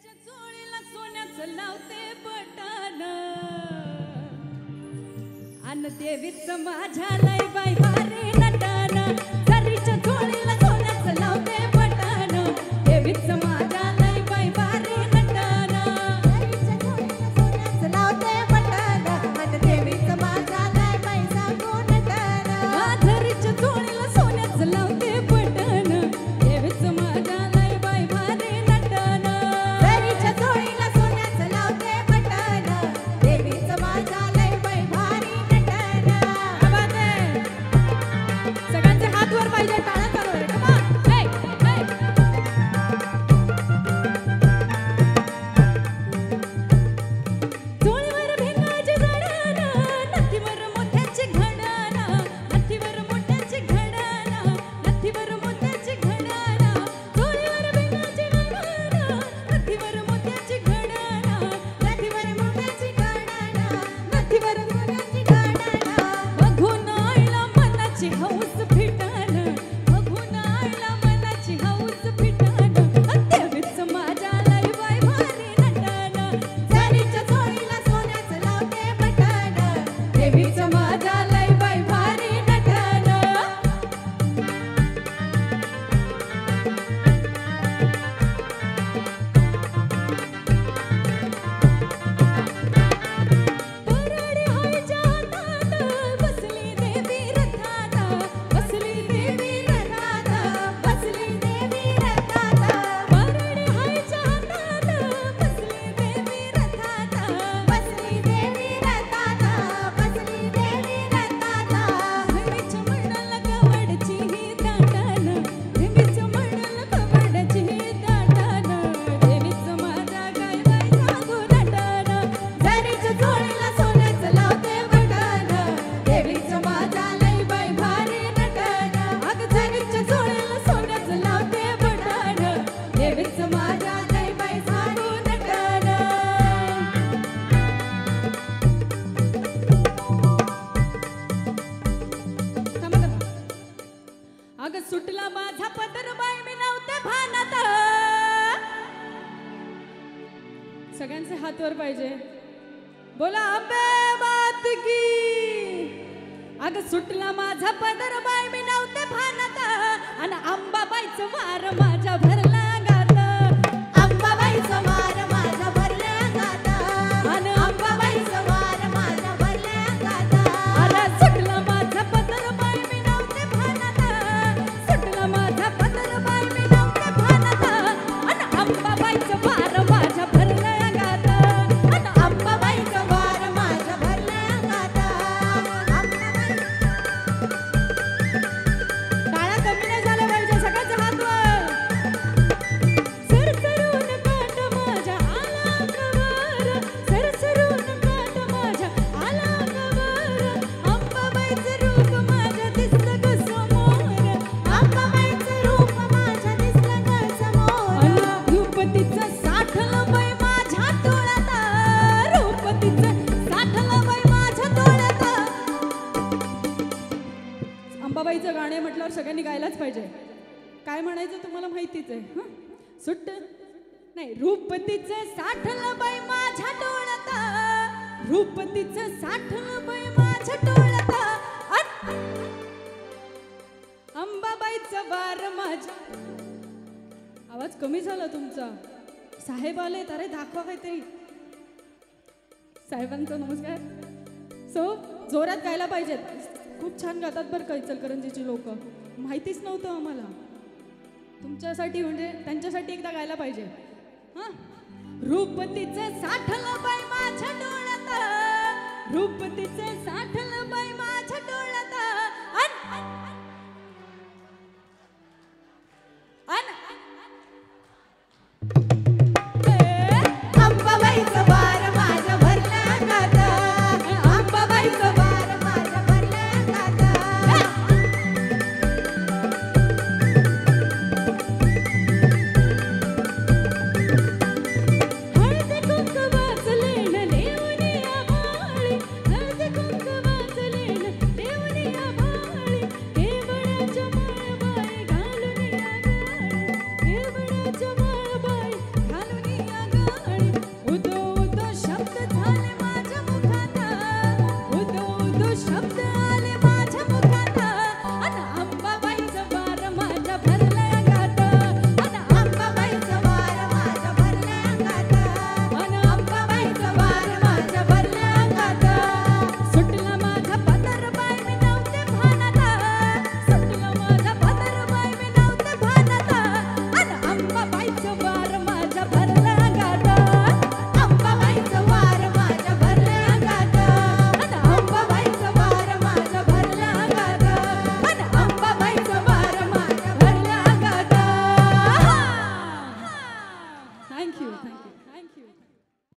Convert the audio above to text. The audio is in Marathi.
चोळीला सोन्याचं लावते बटन अन देवीचं माझ्या लय बाई भारी नटन सरीच्या चोळीला सोन्याचं लावते बटन देवीचं माझ्या लय बाई भारी नटन सरीच्या चोळीला सोन्याचं लावते बटन अन देवीचं माझ्या लय बाई सांगू नटन सरीच्या चोळीला सोन्याचं लावते बटन देवीचं माझ्या लय बाई भारी नटन सरीच्या चोळीला सोन्याचं लावते बटन देवीचं माझ्या लय बाई भारी नटन आवाज आहे सगळ्यांचे हात वर पाहिजे टाळ्या चालू आहे कम ऑन हे हे चोळीवर भिंगाची घडण नथीवर मोत्याची घडण नथीवर मोत्याची घडण नथीवर मोत्याची घडण चोळीवर भिंगाची घडण नथीवर मोत्याची घडण नथीवर मोत्याची घडण नथीवर मोत्याची घडण बघून आईला मनाची हौस फिटण बघून आईला मनाची हौस फिटण देवीचं माझ्या लय बाई भारी नटन सरीच्या चोळीला सोन्याचं लावते बटन देवीचं माझ्या लय बाई भारी नटन परडी होईच्या हातात बसली देवी रथात बसली देवी रथात बसली देवी रथात परडी होईच्या हातात बसली देवी रथात बसली देवी रथात बसली देवी रथात देवीच्या मंडल कवडची ही दाटन देवीच्या मंडल कवडची ही दाटन देवीचं माझ्या काय बाई सांगू नटन सरीच्या चोळीला सोन्याचं लावते बटन देवीचं माझ्या लय बाई भारी नटन अग सरीच्या चोळीला सोन्याचं लावते बटन देवीचं माझ्या लय बाई सांगू नटन थांबा थांबा अग सुटला माझा पदर बाई मी नव्हते भानात सगळ्यांचे हात वर पाहिजे बोला अंबे बात की अग सुटला माझा पदर बाई मी नव्हते भानात अन अंबाबाईचं वार माझ्या भरला गात अंबाबाईचं वार माझ्या भरल्या गात अन अंबाबाईचं वार माझ्या भरल्या गात अरे सुटला माझा पदर बाई मी नव्हते भानात सुटला माझा पदर बाई मी नव्हते भानात अन अंबाबाईचं वार माझ्या भरल्या गात अन अंबाबाईचं वार माझ्या भरल्या गात टाळ्या कमी नाही झाल्या पाहिजे सगळ्यांचे हात वर सरसरून काट माझ्या आला गवर सरसरून काट माझ्या आला गवर अंबाबाईचं रूप माझ्या दिसलं ग समोर अंबाबाईचं रूप माझ्या दिसलं ग समोर रूपतीचं साठलं बाई माझ्या डोळ्यात रूपतीचं साठलं बाई माझ्या डोळ्यात अंबाबाईचं गाणे म्हटल्यावर सगळ्यांनी गायलाच पाहिजे काय म्हणायचं तुम्हाला माहितीच आहे हं? सुट्ट नाही रूपतीचं साठलं बाई माझ्या डोळ्यात रूपतीचं साठलं बाई माझ्या डोळ्यात अंबाबाईचं वार माझ्या आवाज कमी झाला तुमचा साहेब आले अरे दाखवा काहीतरी साहेबांचा नमस्कार सो जोरात गायला पाहिजेत खूप छान गातात बरं का इचलकरंजीची लोक माहितीच नव्हतं आम्हाला तुमच्यासाठी म्हणजे त्यांच्यासाठी एकदा गायला पाहिजे हां रूपतीचं साठलं बाई माझ्या डोळ्यात रूपतीचं साठलं बाई माझ्या डोळ्यात अन